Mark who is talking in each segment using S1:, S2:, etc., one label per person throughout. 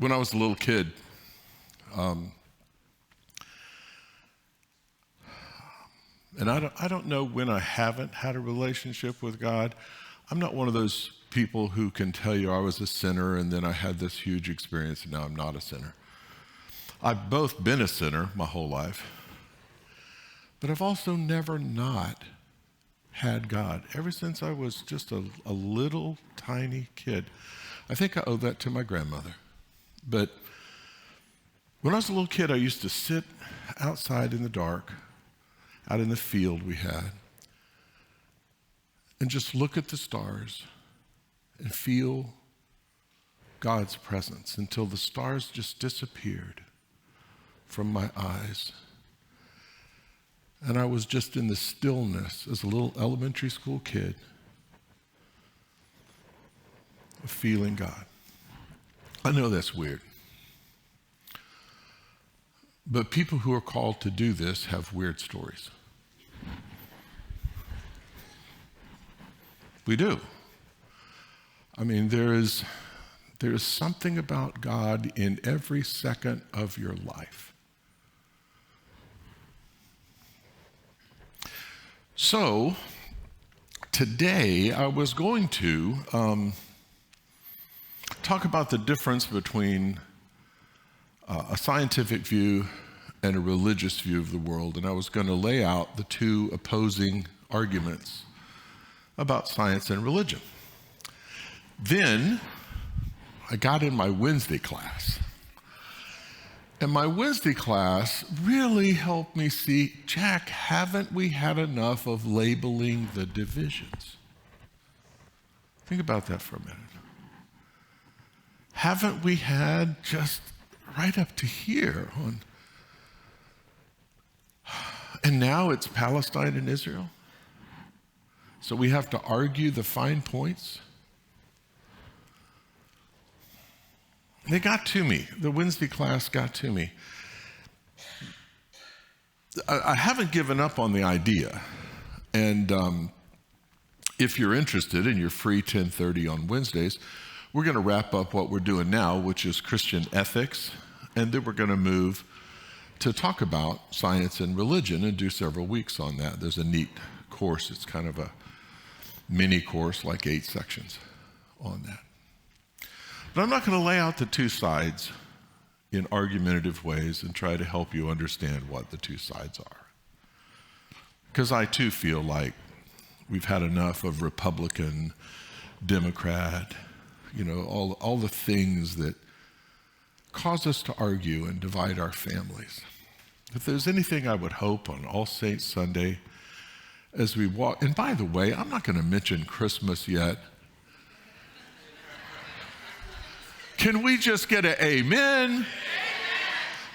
S1: When I was a little kid, and I don't know when I haven't had a relationship with God. I'm not one of those people who can tell you I was a sinner and then I had this huge experience and now I'm not a sinner. I've both been a sinner my whole life, but I've also never not had God ever since I was just a little tiny kid. I think I owe that to my grandmother. But when I was a little kid, I used to sit outside in the dark, out in the field we had, and just look at the stars and feel God's presence until the stars just disappeared from my eyes. And I was just in the stillness as a little elementary school kid of feeling God. I know that's weird. But people who are called to do this have weird stories. We do. I mean, there is something about God in every second of your life. So, today I was going to talk about the difference between a scientific view and a religious view of the world, and I was going to lay out the two opposing arguments about science and religion. Then I got in my Wednesday class, and my Wednesday class really helped me see, Jack, haven't we had enough of labeling the divisions? Think about that for a minute. Haven't we had just right up to here on, and now it's Palestine and Israel? So we have to argue the fine points? They got to me. The Wednesday class got to me. I haven't given up on the idea. And if you're interested and you're free 10:30 on Wednesdays, we're going to wrap up what we're doing now, which is Christian ethics. And then we're going to move to talk about science and religion and do several weeks on that. There's a neat course. It's kind of a mini course, like 8 sections on that. But I'm not going to lay out the two sides in argumentative ways and try to help you understand what the two sides are. Because I too feel like we've had enough of Republican, Democrat, all the things that cause us to argue and divide our families. If there's anything I would hope on All Saints Sunday as we walk, and by the way, I'm not going to mention Christmas yet. Can we just get an amen? Amen?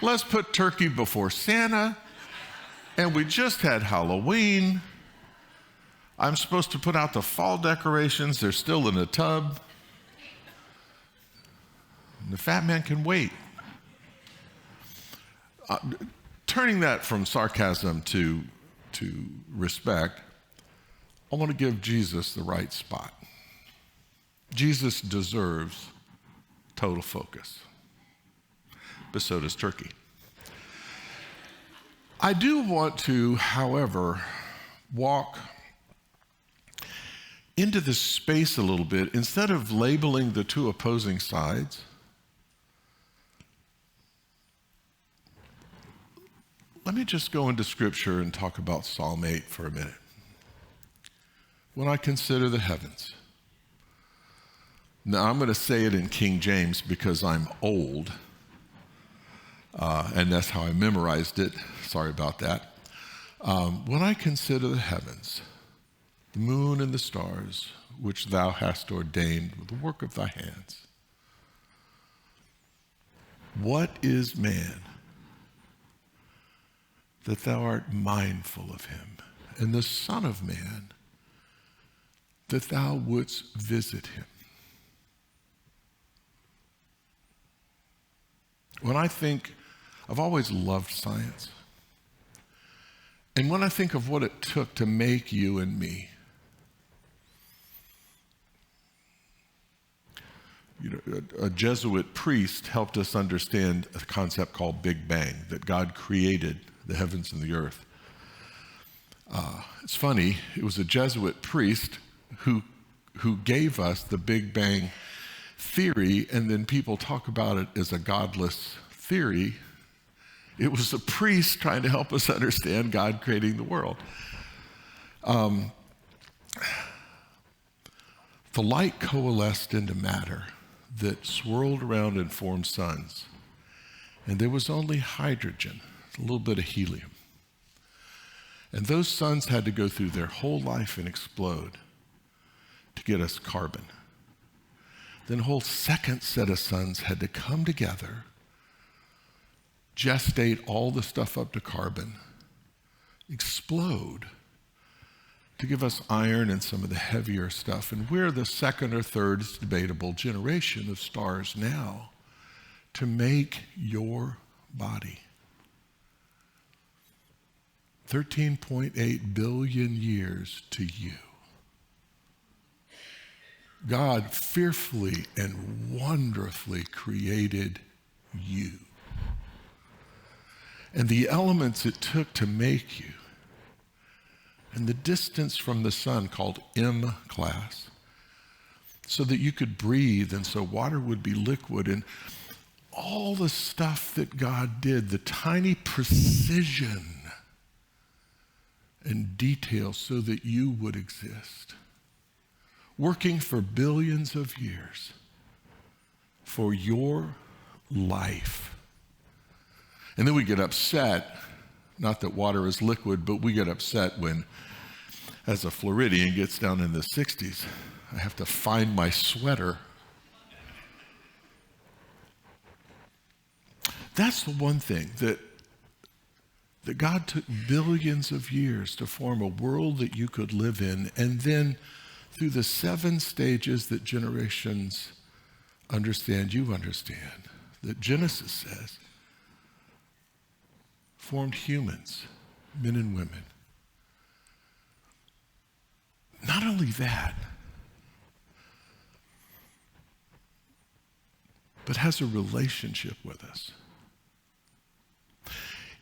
S1: Let's put turkey before Santa. And we just had Halloween. I'm supposed to put out the fall decorations. They're still in a tub. And the fat man can wait. Turning that from sarcasm to respect, I want to give Jesus the right spot. Jesus deserves total focus, but so does turkey. I do want to, however, walk into this space a little bit. Instead of labeling the two opposing sides, let me just go into Scripture and talk about Psalm 8 for a minute. When I consider the heavens. Now, I'm going to say it in King James because I'm old, and that's how I memorized it. Sorry about that. When I consider the heavens, the moon and the stars, which thou hast ordained with the work of thy hands, what is man that thou art mindful of him, and the Son of Man that thou wouldst visit him? When I think, I've always loved science. And when I think of what it took to make you and me, A Jesuit priest helped us understand a concept called Big Bang, that God created the heavens and the earth. It's funny, it was a Jesuit priest who gave us the Big Bang theory, and then people talk about it as a godless theory. It was a priest trying to help us understand God creating the world. The light coalesced into matter that swirled around and formed suns. And there was only hydrogen, a little bit of helium. And those suns had to go through their whole life and explode to get us carbon. Then a whole second set of suns had to come together, gestate all the stuff up to carbon, explode to give us iron and some of the heavier stuff. And we're the second or third, it's debatable, generation of stars now to make your body. 13.8 billion years to you. God fearfully and wonderfully created you. And the elements it took to make you, and the distance from the sun, called M class, so that you could breathe, and so water would be liquid, and all the stuff that God did, the tiny precision and detail so that you would exist, working for billions of years for your life. And then we get upset, not that water is liquid, but we get upset when, as a Floridian gets down in the 60s, I have to find my sweater. That's the one thing that God took billions of years to form a world that you could live in, and then through the 7 stages that generations understand, you understand, that Genesis says, formed humans, men and women. Not only that, but has a relationship with us.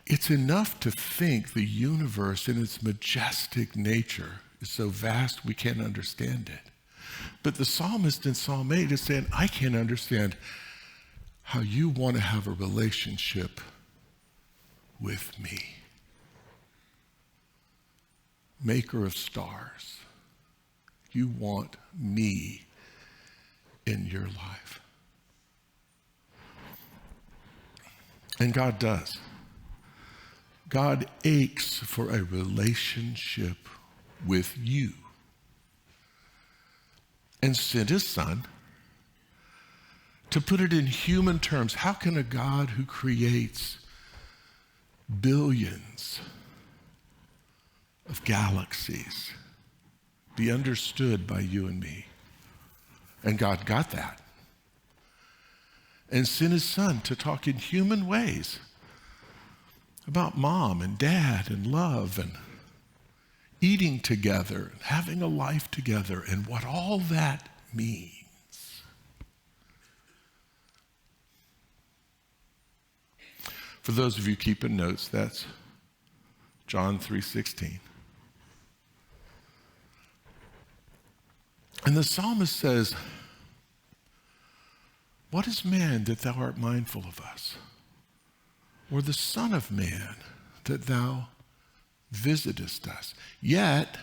S1: It's enough to think the universe in its majestic nature is so vast we can't understand it. But the psalmist in Psalm 8 is saying, I can't understand how you want to have a relationship with me. Maker of stars, you want me in your life. And God does. God aches for a relationship with you and sent his son. To put it in human terms, how can a God who creates billions of galaxies be understood by you and me? And God got that and sent his son to talk in human ways about mom and dad and love and eating together and having a life together and what all that means. For those of you keeping notes, that's John 3:16. And the psalmist says, what is man that thou art mindful of us? Or the Son of Man that thou visitest us? Yet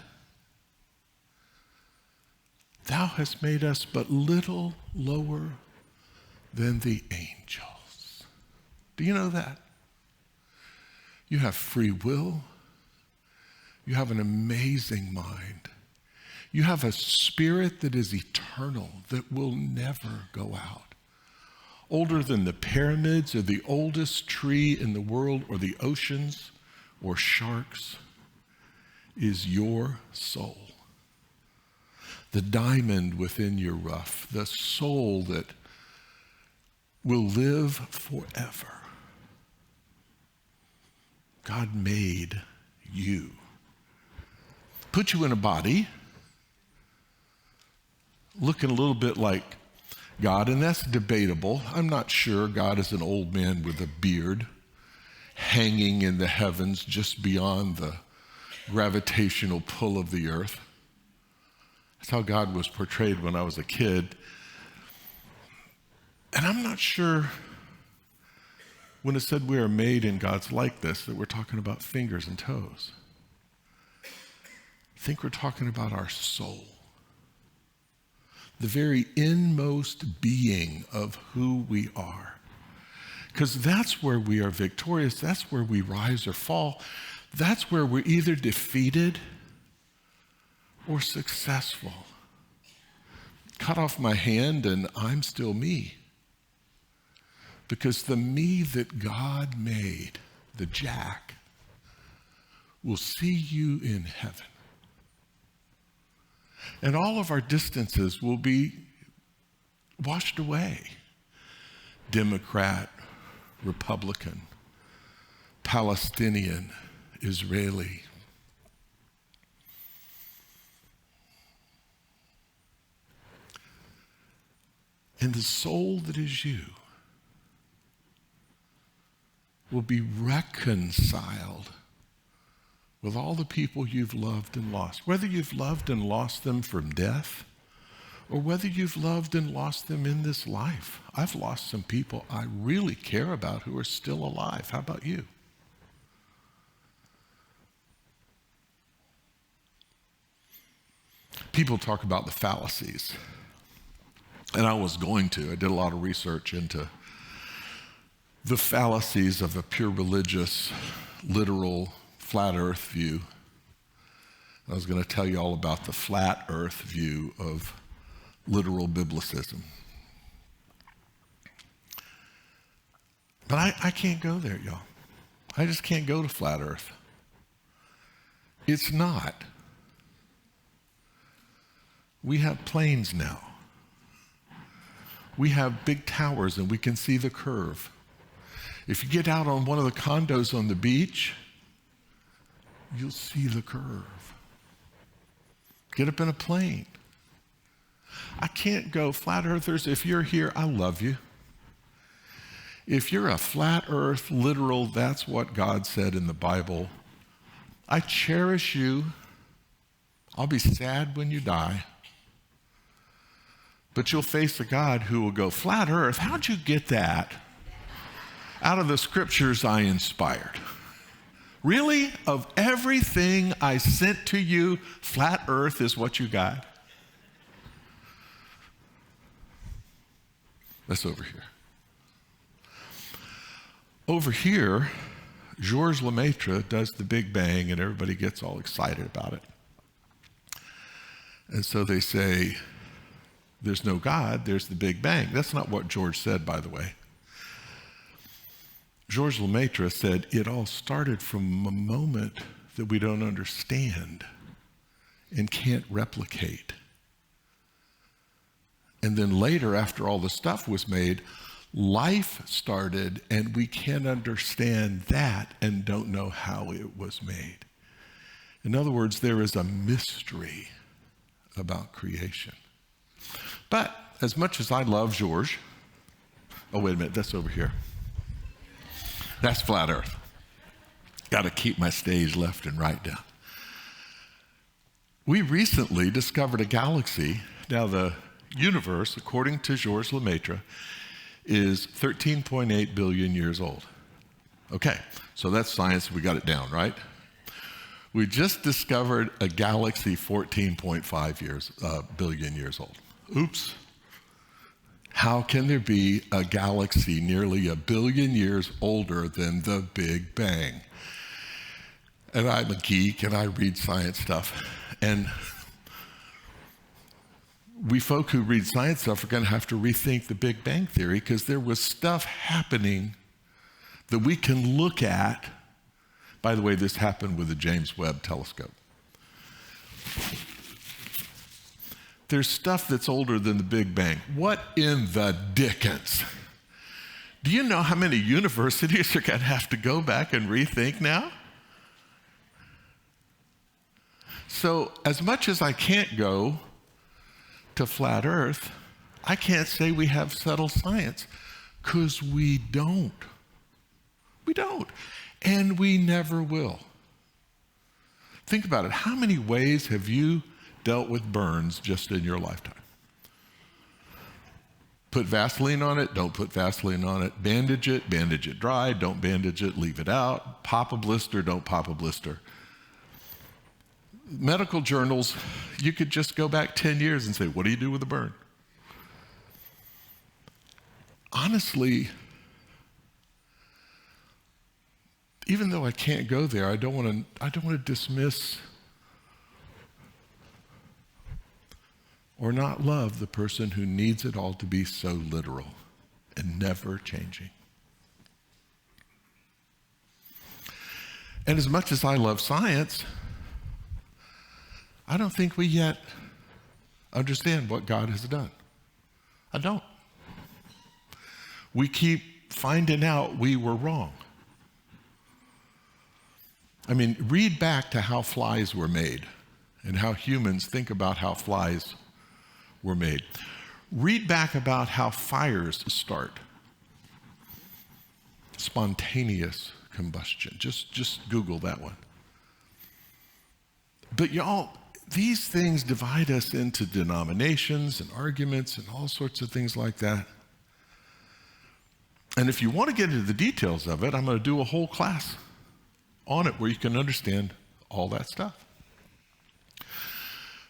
S1: thou hast made us but little lower than the angels. Do you know that? You have free will. You have an amazing mind. You have a spirit that is eternal, that will never go out. Older than the pyramids or the oldest tree in the world or the oceans or sharks is your soul. The diamond within your rough, the soul that will live forever. God made you. Put you in a body looking a little bit like God, and that's debatable. I'm not sure God is an old man with a beard hanging in the heavens just beyond the gravitational pull of the earth. That's how God was portrayed when I was a kid. And I'm not sure when it said we are made in God's likeness that we're talking about fingers and toes. I think we're talking about our soul, the very inmost being of who we are. Because that's where we are victorious. That's where we rise or fall. That's where we're either defeated or successful. Cut off my hand and I'm still me. Because the me that God made, the Jack, will see you in heaven. And all of our distances will be washed away. Democrat, Republican, Palestinian, Israeli. And the soul that is you will be reconciled with all the people you've loved and lost. Whether you've loved and lost them from death, or whether you've loved and lost them in this life. I've lost some people I really care about who are still alive. How about you? People talk about the fallacies. And I did a lot of research into the fallacies of a pure religious, literal, flat earth view. I was going to tell you all about the flat earth view of literal biblicism. But I can't go there, y'all. I just can't go to flat earth. It's not. We have planes now. We have big towers and we can see the curve. If you get out on one of the condos on the beach, you'll see the curve. Get up in a plane. I can't go. Flat earthers, if you're here, I love you. If you're a flat earth, literal, that's what God said in the Bible. I cherish you. I'll be sad when you die. But you'll face a God who will go, flat earth, how'd you get that out of the scriptures I inspired? Really? Of everything I sent to you, flat earth is what you got? That's over here. Over here, Georges Lemaitre does the Big Bang and everybody gets all excited about it. And so they say, there's no God, there's the Big Bang. That's not what George said, by the way. Georges Lemaitre said, it all started from a moment that we don't understand and can't replicate. And then later, after all the stuff was made, life started and we can't understand that and don't know how it was made. In other words, there is a mystery about creation. But as much as I love Georges, oh, wait a minute, that's over here. That's flat earth. Got to keep my stage left and right down. We recently discovered a galaxy. Now the universe, according to Georges Lemaitre, is 13.8 billion years old. Okay, so that's science, we got it down, right? We just discovered a galaxy 14.5 billion years old. Oops. How can there be a galaxy nearly 1 billion years older than the Big Bang? And I'm a geek and I read science stuff. And we folk who read science stuff are going to have to rethink the Big Bang Theory because there was stuff happening that we can look at. By the way, this happened with the James Webb telescope. There's stuff that's older than the Big Bang. What in the dickens? Do you know how many universities are going to have to go back and rethink now? So as much as I can't go to flat earth, I can't say we have settled science because we don't. We don't. And we never will. Think about it. How many ways have you dealt with burns just in your lifetime? Put Vaseline on it, don't put Vaseline on it. Bandage it dry, don't bandage it, leave it out. Pop a blister, don't pop a blister. Medical journals, you could just go back 10 years and say, what do you do with a burn? Honestly, even though I can't go there, I don't want to dismiss or not love the person who needs it all to be so literal and never changing. And as much as I love science, I don't think we yet understand what God has done. I don't. We keep finding out we were wrong. I mean, read back to how flies were made and how humans think about how flies were made. Read back about how fires start. Spontaneous combustion. Just Google that one. But y'all, these things divide us into denominations and arguments and all sorts of things like that. And if you want to get into the details of it, I'm going to do a whole class on it where you can understand all that stuff.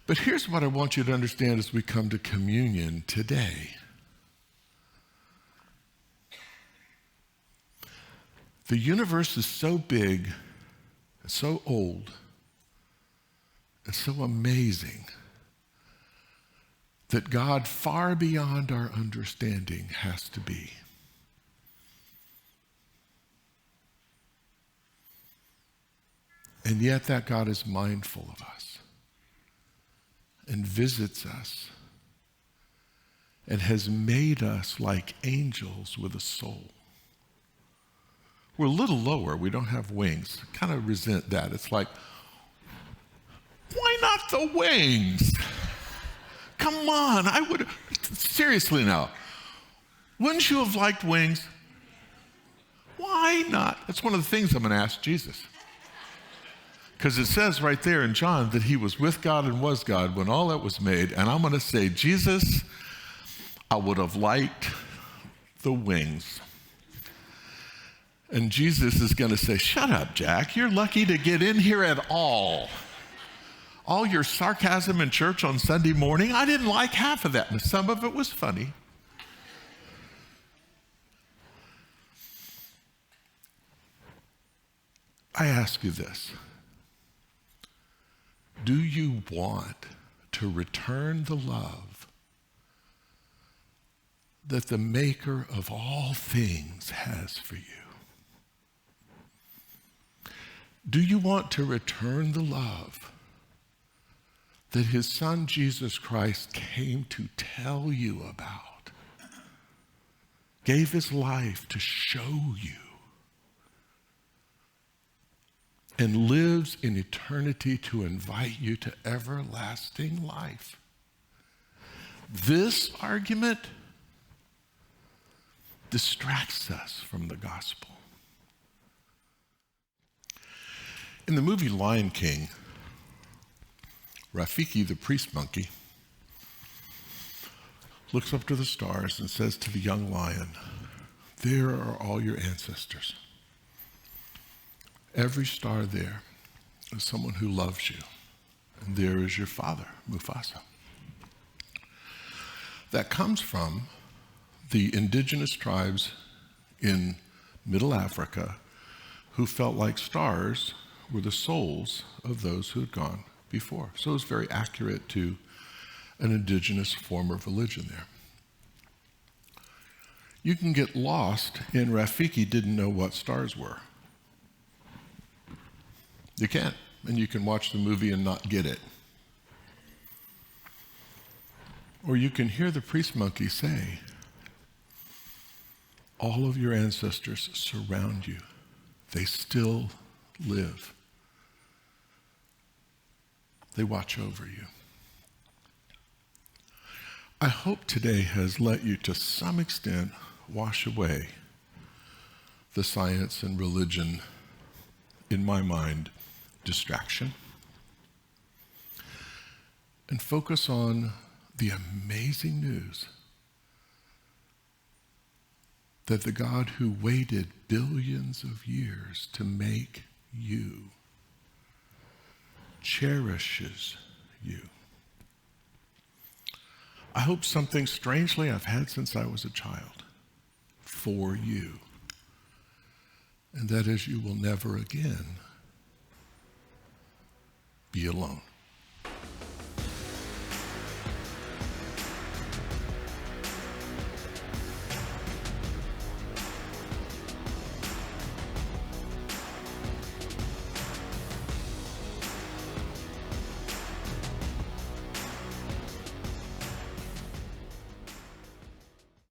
S1: But here's what I want you to understand as we come to communion today. The universe is so big, so old, and so amazing that God, far beyond our understanding, has to be. And yet that God is mindful of us and visits us and has made us like angels with a soul. We're a little lower. We don't have wings. I kind of resent that. It's like, why not the wings? Come on. Seriously now. Wouldn't you have liked wings? Why not? That's one of the things I'm going to ask Jesus. Because it says right there in John that he was with God and was God when all that was made. And I'm going to say, Jesus, I would have liked the wings. And Jesus is going to say, shut up, Jack. You're lucky to get in here at all. All your sarcasm in church on Sunday morning, I didn't like half of that. And some of it was funny. I ask you this. Do you want to return the love that the maker of all things has for you? Do you want to return the love that his son Jesus Christ came to tell you about, gave his life to show you, and lives in eternity to invite you to everlasting life? This argument distracts us from the gospel. In the movie Lion King, Rafiki, the priest monkey, looks up to the stars and says to the young lion, there are all your ancestors. Every star there is someone who loves you. And there is your father, Mufasa. That comes from the indigenous tribes in Middle Africa who felt like stars were the souls of those who had gone before. So it was very accurate to an indigenous form of religion there. You can get lost in Rafiki didn't know what stars were. You can, and you can watch the movie and not get it. Or you can hear the priest monkey say, all of your ancestors surround you. They still live. They watch over you. I hope today has let you to some extent wash away the science and religion, in my mind, distraction, and focus on the amazing news that the God who waited billions of years to make you cherishes you. I hope something strangely I've had since I was a child for you, and that is you will never again be alone.